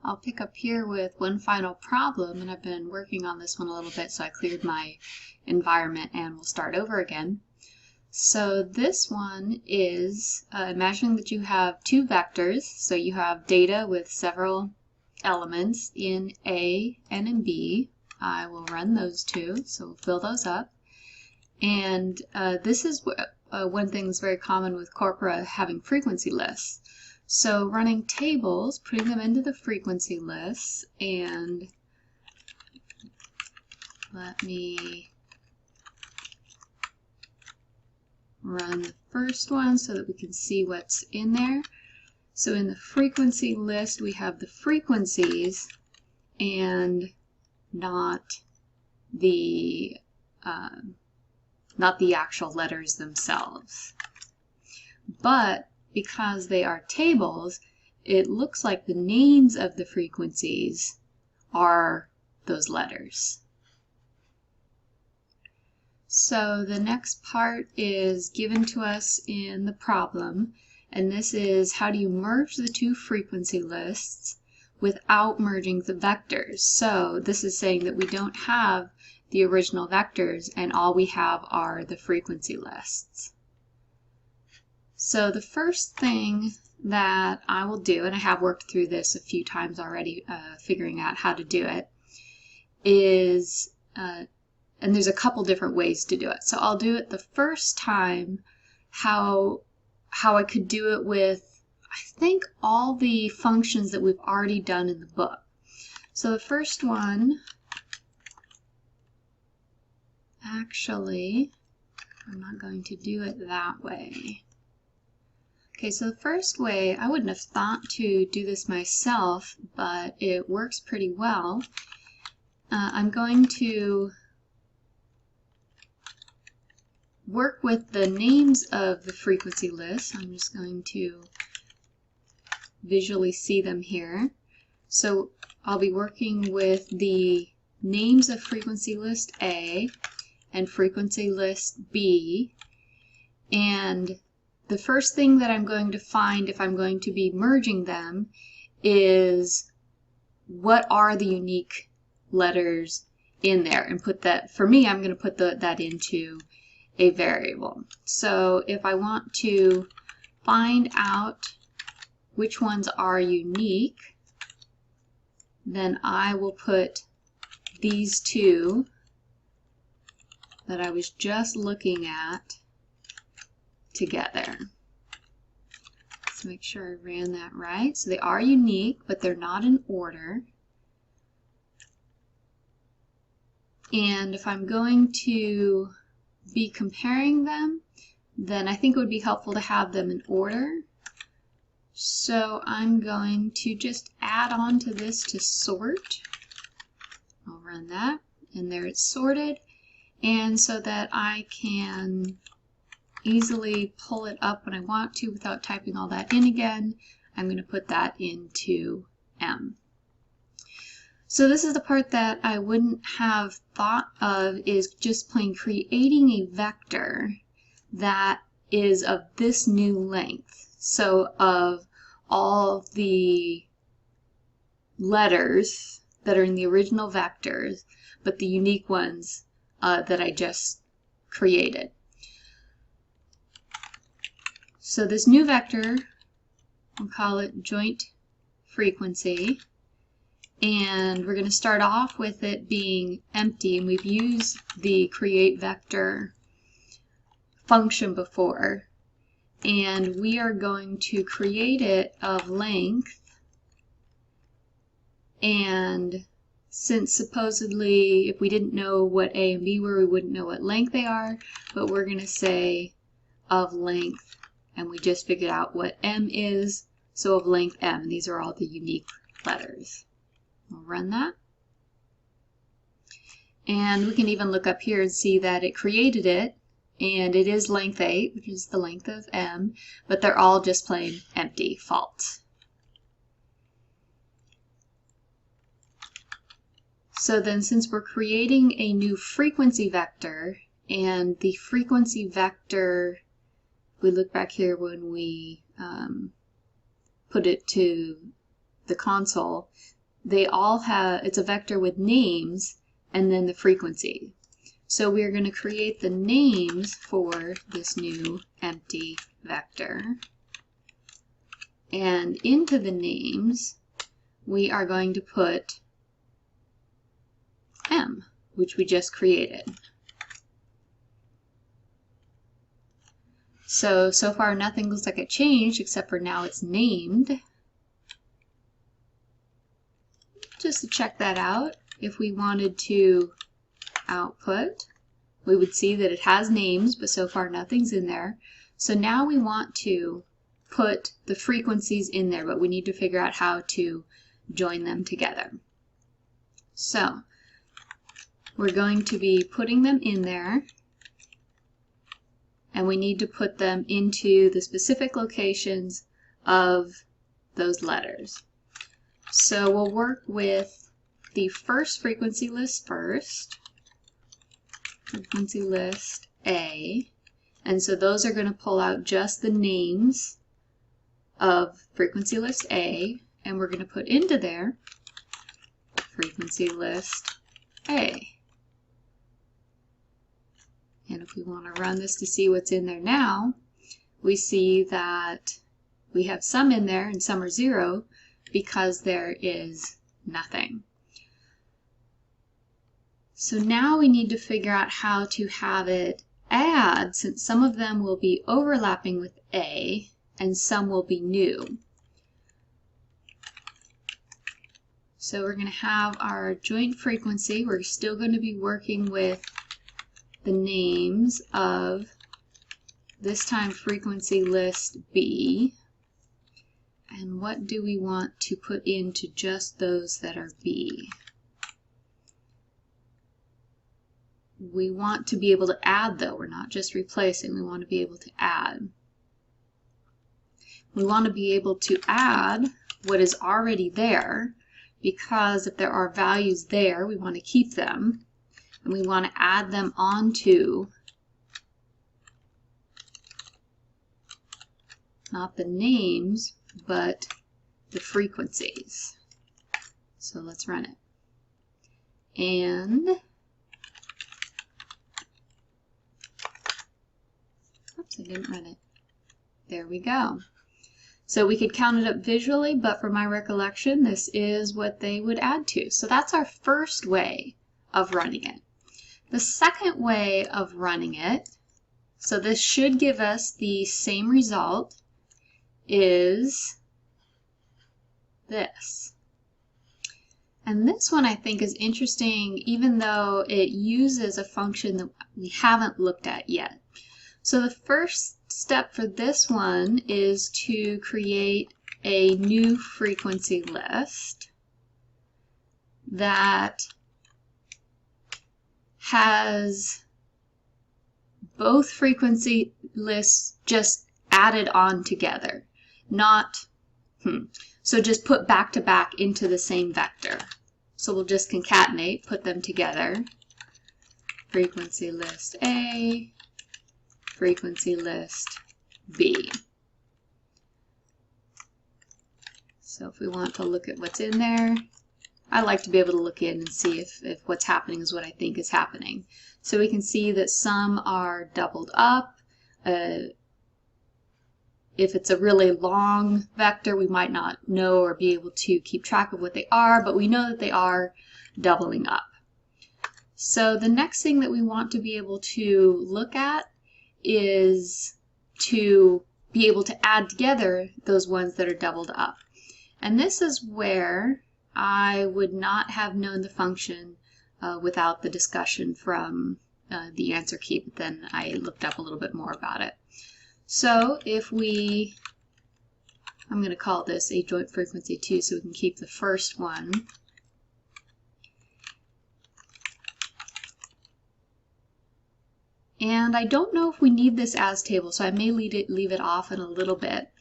I'll pick up here with one final problem, and I've been working on this one a little bit, so I cleared my environment and we'll start over again. So this one is imagining that you have two vectors, so you have data with several elements in A and in B. I will run those two, so we'll fill those up. And this is one thing that's very common with corpora having frequency lists. So running tables, putting them into the frequency lists, and let me run the first one so that we can see what's in there. So in the frequency list, we have the frequencies and not the actual letters themselves. But because they are tables, it looks like the names of the frequencies are those letters. So the next part is given to us in the problem, and this is how do you merge the two frequency lists without merging the vectors. So this is saying that we don't have the original vectors and all we have are the frequency lists. So the first thing that I will do, and I have worked through this a few times already, figuring out how to do it, is, and there's a couple different ways to do it. So I'll do it the first time how I could do it with, I think, all the functions that we've already done in the book. So the first one, actually, I'm not going to do it that way. Okay, so the first way, I wouldn't have thought to do this myself, but it works pretty well. I'm going to work with the names of the frequency lists. I'm just going to visually see them here. So I'll be working with the names of frequency list A and frequency list B, and the first thing that I'm going to find if I'm going to be merging them is what are the unique letters in there, and put that, for me, I'm going to put that into a variable. So if I want to find out which ones are unique, then I will put these two that I was just looking at together. Let's make sure I ran that right. So they are unique, but they're not in order. And if I'm going to be comparing them, then I think it would be helpful to have them in order. So I'm going to just add on to this to sort. I'll run that, and there it's sorted. And so that I can easily pull it up when I want to without typing all that in again, I'm going to put that into M. So this is the part that I wouldn't have thought of, is just plain creating a vector that is of this new length. So of all the letters that are in the original vectors, but the unique ones that I just created. So this new vector, we'll call it joint frequency, and we're going to start off with it being empty, and we've used the create vector function before, and we are going to create it of length, and since supposedly if we didn't know what A and B were, we wouldn't know what length they are, but we're going to say of length, and we just figured out what M is, so of length M, and these are all the unique letters. We'll run that. And we can even look up here and see that it created it, and it is length 8, which is the length of M, but they're all just plain empty, false. So then since we're creating a new frequency vector, and the frequency vector, we look back here when we put it to the console, they all have, it's a vector with names and then the frequency. So we're going to create the names for this new empty vector. And into the names, we are going to put M, which we just created. So far nothing looks like it changed, except for now it's named. Just to check that out, if we wanted to output, we would see that it has names, but so far nothing's in there. So now we want to put the frequencies in there, but we need to figure out how to join them together. So we're going to be putting them in there, and we need to put them into the specific locations of those letters. So we'll work with the first frequency list first, frequency list A, and so those are going to pull out just the names of frequency list A, and we're going to put into there frequency list A. And if we want to run this to see what's in there now, we see that we have some in there and some are 0 because there is nothing. So now we need to figure out how to have it add, since some of them will be overlapping with A and some will be new. So we're going to have our joint frequency. We're still going to be working with the names of, this time, frequency list B. And what do we want to put into just those that are B? We want to be able to add, though. We're not just replacing. We want to be able to add. We want to be able to add what is already there, because if there are values there, we want to keep them. And we want to add them onto not the names, but the frequencies. So let's run it. And oops, I didn't run it. There we go. So we could count it up visually, but from my recollection, this is what they would add to. So that's our first way of running it. The second way of running it, so this should give us the same result, is this. And this one I think is interesting, even though it uses a function that we haven't looked at yet. So the first step for this one is to create a new frequency list that has both frequency lists just added on together, not, so just put back to back into the same vector. So we'll just concatenate, put them together. Frequency list A, frequency list B. So if we want to look at what's in there, I like to be able to look in and see if what's happening is what I think is happening. So we can see that some are doubled up. If it's a really long vector, we might not know or be able to keep track of what they are, but we know that they are doubling up. So the next thing that we want to be able to look at is to be able to add together those ones that are doubled up. And this is where I would not have known the function without the discussion from the answer key, but then I looked up a little bit more about it. So if we, I'm going to call this a joint frequency 2 so we can keep the first one. And I don't know if we need this as table, so I may leave it off in a little bit.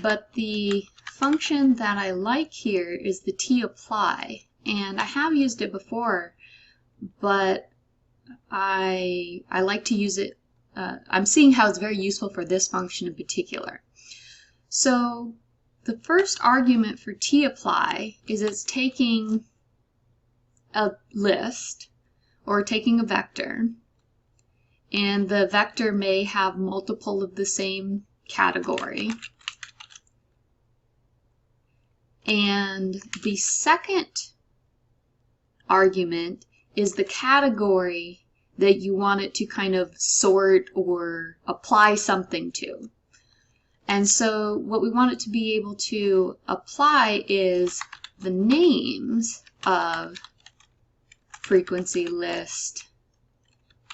But the function that I like here is the tapply, and I have used it before, but I like to use it. I'm seeing how it's very useful for this function in particular. So the first argument for tapply is it's taking a list or taking a vector, and the vector may have multiple of the same category. And the second argument is the category that you want it to kind of sort or apply something to. And so what we want it to be able to apply is the names of frequency list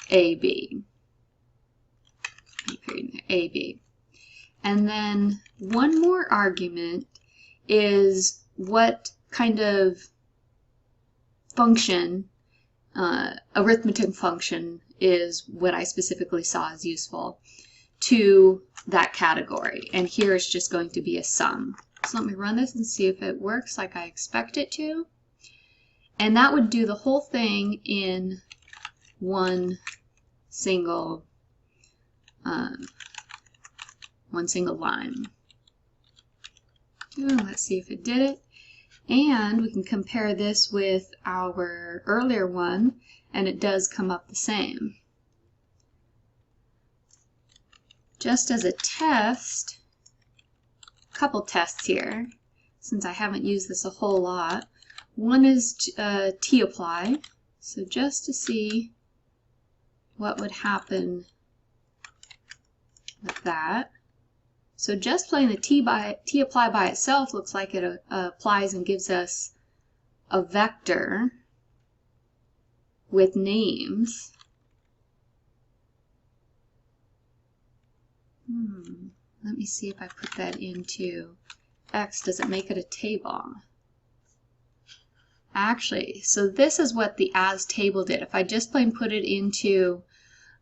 AB. AB. And then one more argument is what kind of function, arithmetic function is what I specifically saw as useful to that category. And here it's just going to be a sum. So let me run this and see if it works like I expect it to. And that would do the whole thing in one single line. Let's see if it did it. And we can compare this with our earlier one, and it does come up the same. Just as a test, a couple tests here, since I haven't used this a whole lot. One is tapply, so just to see what would happen with that. So just playing the tapply by itself looks like it applies and gives us a vector with names. Let me see if I put that into X. Does it make it a table? Actually, so this is what the as.table did. If I just plain put it into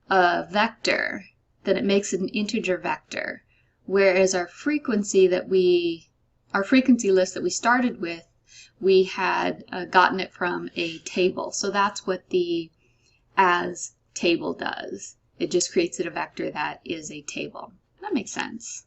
a vector, then it makes it an integer vector. Whereas our frequency list that we started with, we had gotten it from a table. So that's what the as.table does. It just creates it a vector that is a table. That makes sense.